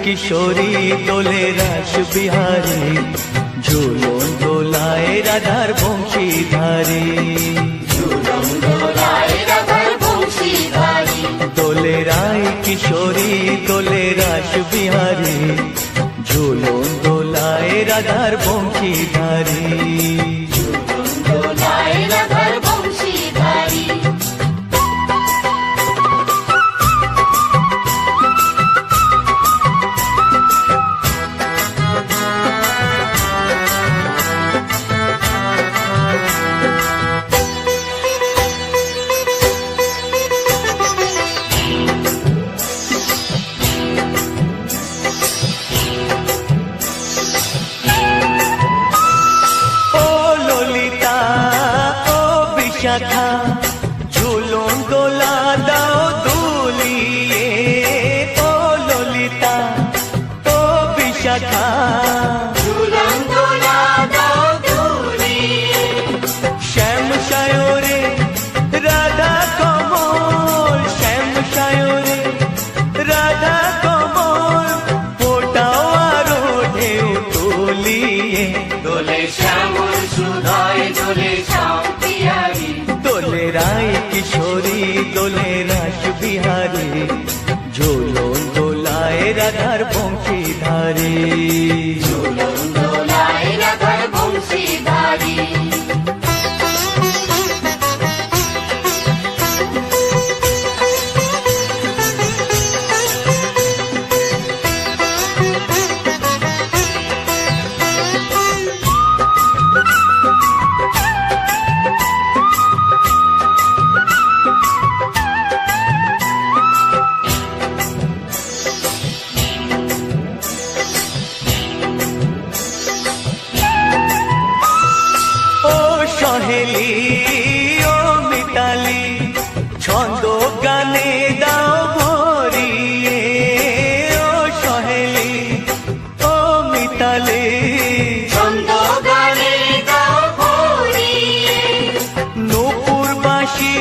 কিশোরী দোলে রাস বিহারী, ঝুলন দোলায় রাধার বংশীধারী। দোলে রায় কিশোরী দোলে রাস বিহারী, ঝুলন দোলায় রাধার বংশীধারী। শাখা ঝুলন দোলা দাও দুলিয়ে, ও ললিতা ও বিশাখা ঝুলন দোলা দাও দুলিয়ে। শ্যাম সায়রে রাধা কমল, শ্যাম সায়রে রাধা কমল, ফোটাও আরো ঢেউ তুলিয়ে। দোলে শ্যামল সুধায় দোলে শ্যাম পিয়ারি, দোলে রায় কিশোরী দোলে রাস বিহারী, ঝুলন দোলায় রাধার বংশীধারী। ঝুলন দোলায় রাধার বংশীধারী। সহেলি ও মিতালি ছন্দ গানে দাও ভরিয়ে, ও সহেলি ও মিতালি ছন্দ গানে দাও ভরিয়ে। নূপুর বাঁশি